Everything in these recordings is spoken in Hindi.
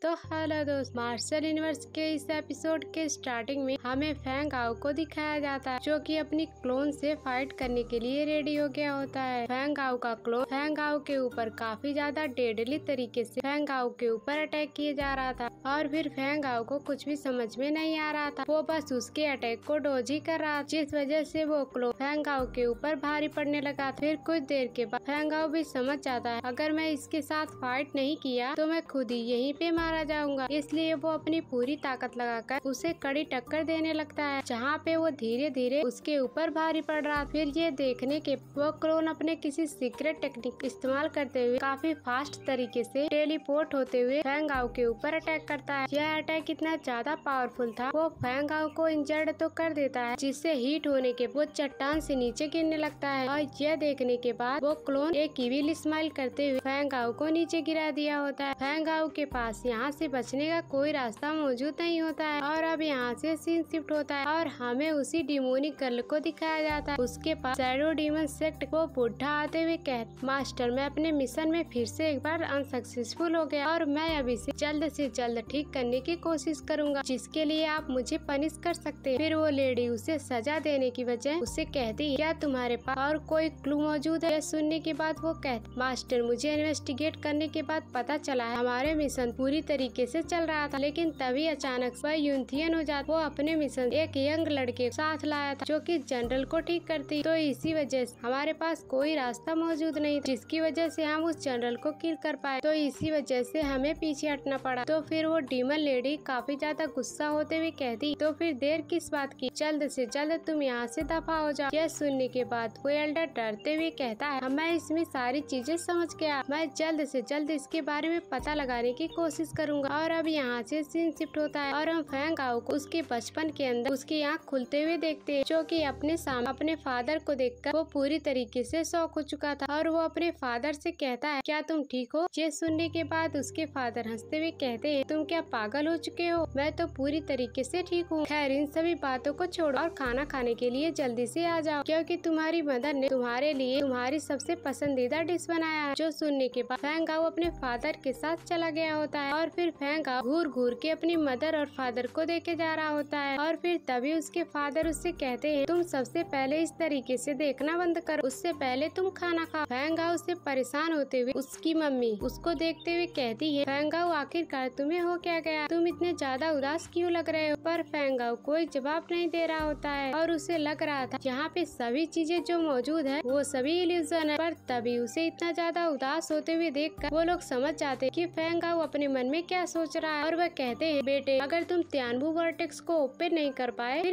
तो हेलो दोस्त, मार्शल यूनिवर्स के इस एपिसोड के स्टार्टिंग में हमें फैंग आओ को दिखाया जाता है, जो कि अपनी क्लोन से फाइट करने के लिए रेडी हो गया होता है। फैंग आओ का क्लोन फैंग आओ के ऊपर काफी ज्यादा डेडली तरीके से फैंग आओ के ऊपर अटैक किए जा रहा था और फिर फैंग आओ को कुछ भी समझ में नहीं आ रहा था। वो बस उसके अटैक को डॉज ही कर रहा, जिस वजह से वो क्लोन फैंग आओ के ऊपर भारी पड़ने लगा। फिर कुछ देर के बाद फैंग आओ भी समझ जाता है, अगर मैं इसके साथ फाइट नहीं किया तो मैं खुद ही यहीं पे मारा जाऊंगा। इसलिए वो अपनी पूरी ताकत लगाकर उसे कड़ी टक्कर देने लगता है, जहाँ पे वो धीरे धीरे उसके ऊपर भारी पड़ रहा। फिर ये देखने के वो क्लोन अपने किसी सीक्रेट टेक्निक इस्तेमाल करते हुए काफी फास्ट तरीके से टेलीपोर्ट होते हुए फैंग आओ के ऊपर अटैक करता है। यह अटैक इतना ज्यादा पावरफुल था, वो फैंग आओ को इंजर्ड तो कर देता है, जिससे हीट होने के वो चट्टान से नीचे गिरने लगता है। और यह देखने के बाद वो क्लोन एक इविल स्माइल करते हुए फैंग आओ को नीचे गिरा दिया होता है। फैंग आओ के पास यहाँ से बचने का कोई रास्ता मौजूद नहीं होता है। और अब यहाँ से सीन शिफ्ट होता है और हमें उसी डिमोनिक गर्ल को दिखाया जाता है। उसके पास शैडो डीमन सेक्ट वो बुढ़ा आते हुए कहता, मास्टर मैं अपने मिशन में फिर से एक बार अनसक्सेसफुल हो गया और मैं अभी से जल्द ठीक करने की कोशिश करूंगा, जिसके लिए आप मुझे पनिश कर सकते हैं। फिर वो लेडी उसे सजा देने की बजाय उससे कहती है, क्या तुम्हारे पास और कोई क्लू मौजूद है? यह सुनने के बाद वो कहती, मास्टर मुझे इन्वेस्टिगेट करने के बाद पता चला है हमारे मिशन पूरी तरीके से चल रहा था, लेकिन तभी अचानक वह यूथियन हो जाता। वो अपने मिशन एक यंग लड़के साथ लाया था, जो कि जनरल को ठीक करती, तो इसी वजह से हमारे पास कोई रास्ता मौजूद नहीं था, जिसकी वजह से हम उस जनरल को किल कर पाए। तो इसी वजह से हमें पीछे हटना पड़ा। तो फिर वो डीमन लेडी काफी ज्यादा गुस्सा होते हुए कहती, तो फिर देर किस बात की, जल्द से जल्द तुम यहाँ से दफा हो जाओ। यह सुनने के बाद वो एल्डर डरते हुए कहता है, मैं इसमें सारी चीजें समझ गया, मैं जल्द से जल्द इसके बारे में पता लगाने की कोशिश करूंगा। और अब यहाँ से सीन शिफ्ट होता है और हम फैंग आओ को उसके बचपन के अंदर उसकी आँख खुलते हुए देखते हैं, जो कि अपने सामने अपने फादर को देखकर वो पूरी तरीके से शॉक हो चुका था। और वो अपने फादर से कहता है, क्या तुम ठीक हो? ये सुनने के बाद उसके फादर हंसते हुए कहते हैं, तुम क्या पागल हो चुके हो? मैं तो पूरी तरीके से ठीक हूँ। खैर इन सभी बातों को छोड़ो और खाना खाने के लिए जल्दी से आ जाओ, क्योंकि तुम्हारी मदर ने तुम्हारे लिए तुम्हारी सबसे पसंदीदा डिश बनाया है। जो सुनने के बाद फैंग आओ अपने फादर के साथ चला गया होता है और फिर फैंग आओ घूर के अपनी मदर और फादर को देखे जा रहा होता है। और फिर तभी उसके फादर उससे कहते हैं, तुम सबसे पहले इस तरीके से देखना बंद करो, उससे पहले तुम खाना खाओ। फैंग आओ उससे परेशान होते हुए उसकी मम्मी उसको देखते हुए कहती है, फैंग आओ आखिरकार तुम्हें हो क्या गया, तुम इतने ज्यादा उदास क्यों लग रहे हो? पर फैंग आओ कोई जवाब नहीं दे रहा होता है और उसे लग रहा था यहाँ पे सभी चीजें जो मौजूद है वो सभी इल्यूजन है। पर तभी उसे इतना ज्यादा उदास होते हुए देखकर वो लोग समझ जाते कि फैंग आओ अपने मन में क्या सोच रहा है। और वह कहते हैं, बेटे अगर तुम तियानबू वर्टेक्स को ओपन नहीं कर पाए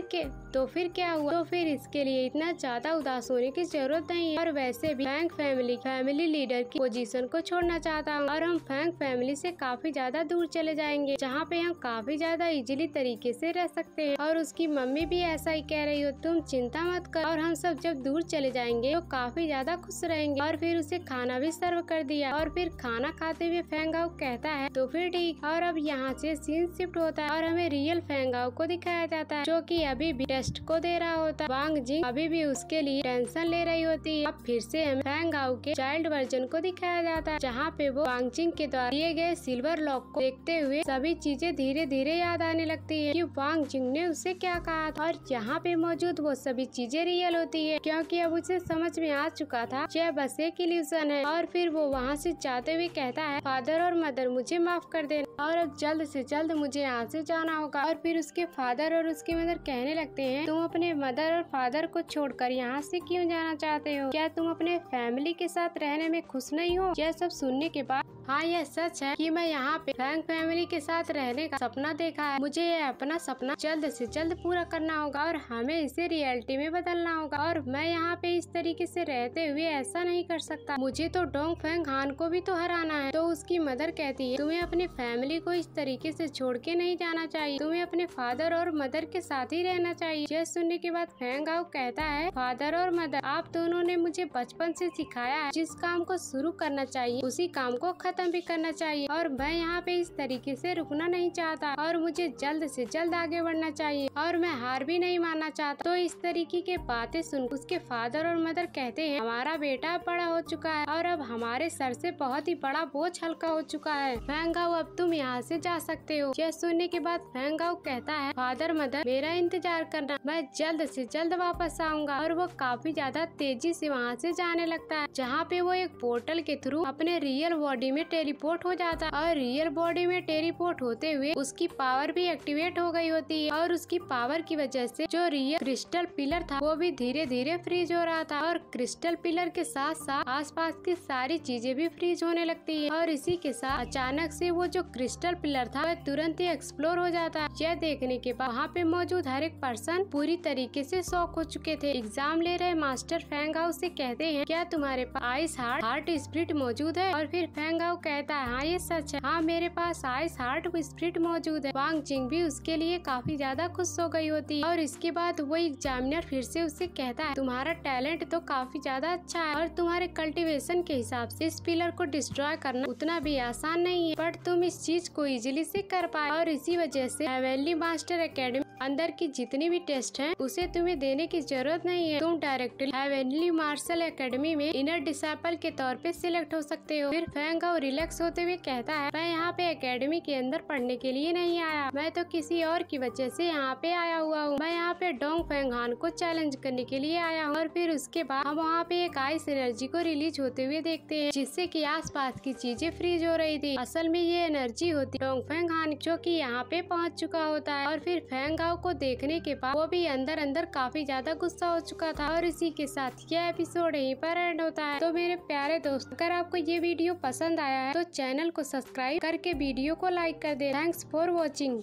फिर क्या हुआ? तो फिर इसके लिए इतना ज्यादा उदास होने की जरूरत नहीं है। और वैसे भी फैंग फैमिली लीडर की पोजीशन को छोड़ना चाहता हूँ और हम फैंग फैमिली से काफी ज्यादा दूर चले जाएंगे, जहाँ पे हम काफी ज्यादा इजीली तरीके से रह सकते हैं। और उसकी मम्मी भी ऐसा ही कह रही हो, तुम चिंता मत कर और हम सब जब दूर चले जाएंगे तो काफी ज्यादा खुश रहेंगे। और फिर उसे खाना भी सर्व कर दिया और फिर खाना खाते हुए फैंग आओ कहता है, तो फिर ठीक। और अब यहाँ से सीन शिफ्ट होता है और हमें रियल फैंग आओ को दिखाया जाता है, जो कि अभी भी टेस्ट को दे रहा होता है। वांग जिंग अभी भी उसके लिए टेंशन ले रही होती है। अब फिर से हमें फैंग आओ के चाइल्ड वर्जन को दिखाया जाता है, जहाँ पे वो वांग जिंग के द्वारा दिए गए सिल्वर लॉक को देखते हुए सभी चीजें धीरे धीरे याद आने लगती है कि वांग जिंग ने उसे क्या कहा था। और यहाँ पे मौजूद वो सभी चीजें रियल होती है, क्योंकि अब उसे समझ में आ चुका था यह बस एक इल्यूजन है। और फिर वो वहाँ से जाते हुए कहता है, फादर और मदर मुझे माफ कर देना और अब जल्द से जल्द मुझे यहाँ से जाना होगा। और फिर उसके फादर और उसकी मदर कहने लगते हैं, तुम अपने मदर और फादर को छोड़कर यहाँ से क्यों जाना चाहते हो? क्या तुम अपने फैमिली के साथ रहने में खुश नहीं हो? यह सब सुनने के बाद हाँ यह सच है कि मैं यहाँ पे फैंग फैमिली के साथ रहने का सपना देखा है। मुझे यह अपना सपना जल्द से जल्द पूरा करना होगा और हमें इसे रियलिटी में बदलना होगा। और मैं यहाँ पे इस तरीके से रहते हुए ऐसा नहीं कर सकता, मुझे तो डोंग फैंग हान को भी तो हराना है। तो उसकी मदर कहती है, तुम्हें अपनी फैमिली को इस तरीके से छोड़ के नहीं जाना चाहिए, तुम्हें अपने फादर और मदर के साथ ही रहना चाहिए। यह सुनने के बाद फैंग आओ कहता है, फादर और मदर आप दोनों ने मुझे बचपन से सिखाया है, जिस काम को शुरू करना चाहिए उसी काम को खत्म खत्म भी करना चाहिए और मैं यहाँ पे इस तरीके से रुकना नहीं चाहता और मुझे जल्द से जल्द आगे बढ़ना चाहिए और मैं हार भी नहीं मानना चाहता। तो इस तरीके के बातें सुन उसके फादर और मदर कहते हैं हमारा बेटा बड़ा हो चुका है और अब हमारे सर से बहुत ही बड़ा बोझ हल्का हो चुका है। फैंग आउ अब तुम यहाँ से जा सकते हो। यह सुनने के बाद फैंग आउ कहता है फादर मदर मेरा इंतजार करना, मैं जल्द से जल्द वापस आऊंगा। और वो काफी ज्यादा तेजी से वहाँ से जाने लगता है जहाँ पे वो एक पोर्टल के थ्रू अपने रियल बॉडी में टेलीपोर्ट हो जाता है और रियल बॉडी में टेलीपोर्ट होते हुए उसकी पावर भी एक्टिवेट हो गई होती है और उसकी पावर की वजह से जो रियल क्रिस्टल पिलर था वो भी धीरे धीरे फ्रीज हो रहा था और क्रिस्टल पिलर के साथ साथ आसपास की सारी चीजें भी फ्रीज होने लगती है और इसी के साथ अचानक से वो जो क्रिस्टल पिलर था वह तुरंत ही एक्सप्लोर हो जाता है। यह देखने के बाद वहाँ पे मौजूद हर एक पर्सन पूरी तरीके से शॉक हो चुके थे। एग्जाम ले रहे मास्टर फैंग आउ से कहते हैं क्या तुम्हारे पास आइस हार्ट स्पिरिट मौजूद है? और फिर फैंग आउ कहता है हाँ ये सच है, हाँ मेरे पास आइस हार्ट स्पिरिट मौजूद है। वांग जिंग भी उसके लिए काफी ज्यादा खुश हो गई होती है और इसके बाद वो एग्जामिनर फिर से उससे कहता है तुम्हारा टैलेंट तो काफी ज्यादा अच्छा है और तुम्हारे कल्टीवेशन के हिसाब से इस पिलर को डिस्ट्रॉय करना उतना भी आसान नहीं है, बट तुम इस चीज को इजीली से कर पाए और इसी वजह से हेवनली मास्टर एकेडमी अंदर की जितनी भी टेस्ट हैं उसे तुम्हें देने की जरूरत नहीं है। तुम डायरेक्टली हेवनली मार्शल एकेडमी में इनर डिसाइपल के तौर पे सिलेक्ट हो सकते हो। फिर फैंग आउ रिलैक्स होते हुए कहता है मैं यहाँ पे एकेडमी के अंदर पढ़ने के लिए नहीं आया, मैं तो किसी और की वजह से यहाँ पे आया हुआ हूँ। मैं यहाँ पे डोंग फेंग हान को चैलेंज करने के लिए आया हूँ। और फिर उसके बाद हम वहाँ पे एक आइस एनर्जी को रिलीज होते हुए देखते हैं जिससे कि आसपास की चीजें फ्रीज हो रही थी। असल में ये एनर्जी होती डोंग फेंग हान जो कि यहाँ पे पहुँच चुका होता है। और फिर फैंग आउ को देखने के बाद वो भी अंदर अंदर काफी ज्यादा गुस्सा हो चुका था और इसी के साथ यह एपिसोड यहीं पर एंड होता है। तो मेरे प्यारे दोस्त अगर आपको ये वीडियो पसंद आया है तो चैनल को सब्सक्राइब करके वीडियो को लाइक कर दे। Thanks for watching.